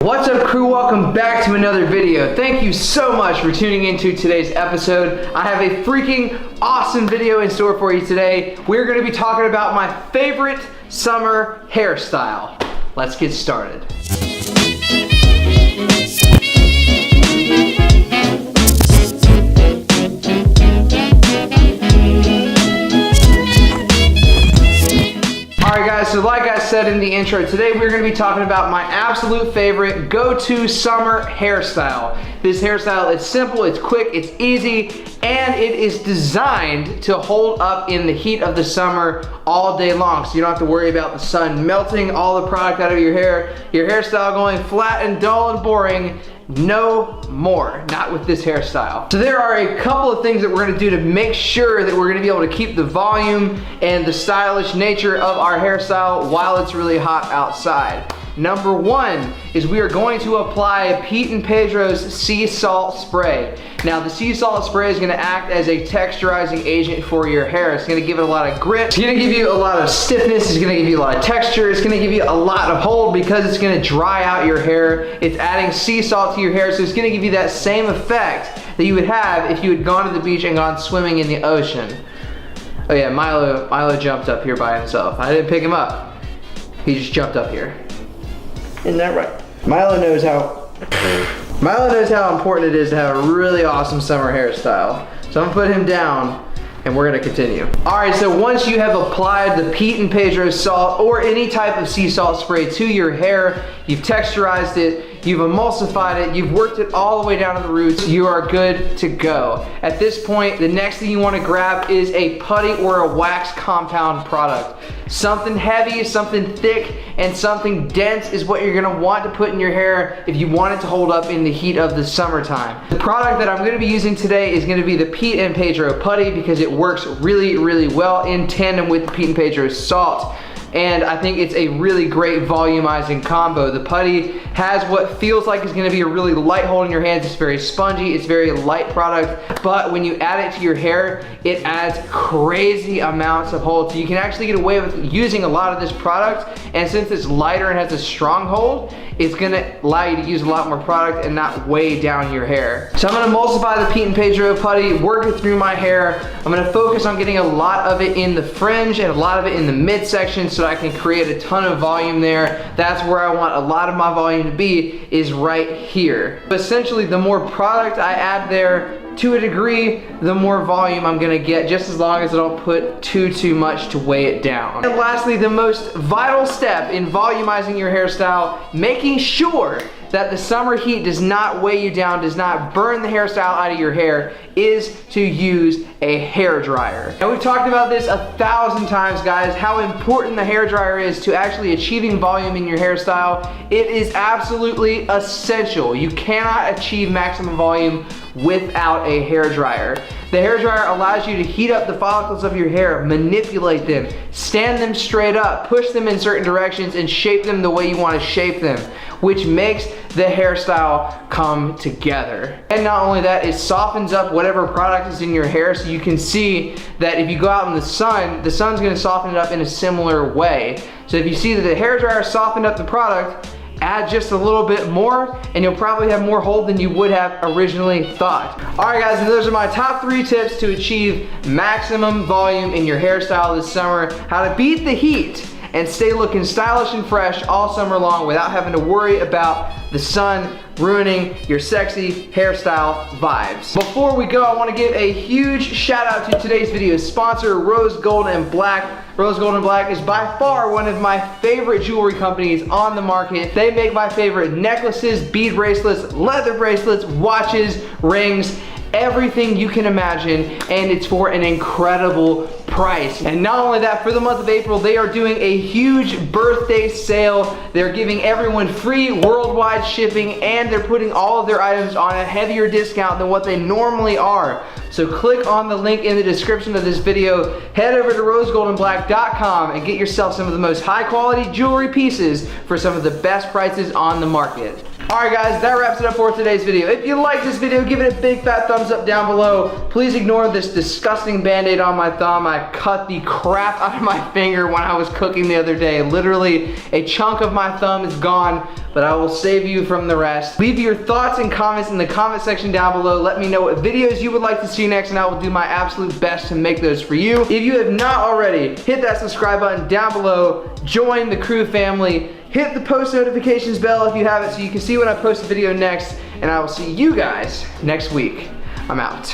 What's up, crew? Welcome back to another video. Thank you so much for tuning into today's episode. I have a freaking awesome video in store for you today. We're going to be talking about my favorite summer hairstyle. Let's get started. Alright guys, so like I said in the intro, today we're going to be talking about my absolute favorite go-to summer hairstyle. This hairstyle is simple, it's quick, it's easy, and it is designed to hold up in the heat of the summer all day long. So you don't have to worry about the sun melting all the product out of your hair, your hairstyle going flat and dull and boring. No more, not with this hairstyle. So there are a couple of things that we're gonna do to make sure that we're gonna be able to keep the volume and the stylish nature of our hairstyle while it's really hot outside. Number one is we are going to apply Pete and Pedro's sea salt spray. Now the sea salt spray is gonna act as a texturizing agent for your hair. It's gonna give it a lot of grit. It's gonna give you a lot of stiffness. It's gonna give you a lot of texture. It's gonna give you a lot of hold because it's gonna dry out your hair. It's adding sea salt to your hair, so it's gonna give you that same effect that you would have if you had gone to the beach and gone swimming in the ocean. Oh yeah, Milo jumped up here by himself. I didn't pick him up. He just jumped up here. Isn't that right? Milo knows how important it is to have a really awesome summer hairstyle. So I'm gonna put him down and we're gonna continue. All right, so once you have applied the Pete and Pedro salt or any type of sea salt spray to your hair, you've texturized it, you've emulsified it, you've worked it all the way down to the roots, you are good to go. At this point, the next thing you wanna grab is a putty or a wax compound product. Something heavy, something thick, and something dense is what you're gonna want to put in your hair if you want it to hold up in the heat of the summertime. The product that I'm gonna be using today is gonna be the Pete and Pedro putty because it works really, really well in tandem with the Pete and Pedro salt. And I think it's a really great volumizing combo. The putty has what feels like is gonna be a really light hold in your hands. It's very spongy, it's very light product, but when you add it to your hair, it adds crazy amounts of hold. So you can actually get away with using a lot of this product, and since it's lighter and has a strong hold, it's gonna allow you to use a lot more product and not weigh down your hair. So I'm gonna emulsify the Pete and Pedro putty, work it through my hair. I'm gonna focus on getting a lot of it in the fringe and a lot of it in the midsection so I can create a ton of volume there. That's where I want a lot of my volume to be, is right here. But essentially, the more product I add there, to a degree, the more volume I'm gonna get, just as long as I don't put too much to weigh it down. And lastly, the most vital step in volumizing your hairstyle, making sure that the summer heat does not weigh you down, does not burn the hairstyle out of your hair, is to use a hair dryer. And we've talked about this 1,000 times, guys, how important the hair dryer is to actually achieving volume in your hairstyle. It is absolutely essential. You cannot achieve maximum volume without a hair dryer. The hair dryer allows you to heat up the follicles of your hair, manipulate them, stand them straight up, push them in certain directions, and shape them the way you want to shape them, which makes the hairstyle come together. And not only that, it softens up whatever product is in your hair, so you can see that if you go out in the sun's gonna soften it up in a similar way. So if you see that the hair dryer softened up the product, add just a little bit more and you'll probably have more hold than you would have originally thought. All right guys, and those are my top 3 tips to achieve maximum volume in your hairstyle this summer. How to beat the heat and stay looking stylish and fresh all summer long without having to worry about the sun ruining your sexy hairstyle vibes. Before we go, I want to give a huge shout out to today's video sponsor, Rose Gold and Black. Rose Gold and Black is by far one of my favorite jewelry companies on the market. They make my favorite necklaces, bead bracelets, leather bracelets, watches, rings, everything you can imagine, and it's for an incredible price. And not only that, for the month of April, they are doing a huge birthday sale. They're giving everyone free worldwide shipping, and they're putting all of their items on a heavier discount than what they normally are. So click on the link in the description of this video, head over to rosegoldandblack.com and get yourself some of the most high quality jewelry pieces for some of the best prices on the market. Alright guys, that wraps it up for today's video. If you like this video, give it a big fat thumbs up down below. Please ignore this disgusting band-aid on my thumb. I cut the crap out of my finger when I was cooking the other day. Literally, a chunk of my thumb is gone, but I will save you from the rest. Leave your thoughts and comments in the comment section down below. Let me know what videos you would like to see next, and I will do my absolute best to make those for you. If you have not already, hit that subscribe button down below. Join the crew family. Hit the post notifications bell if you haven't so you can see when I post a video next, and I will see you guys next week. I'm out.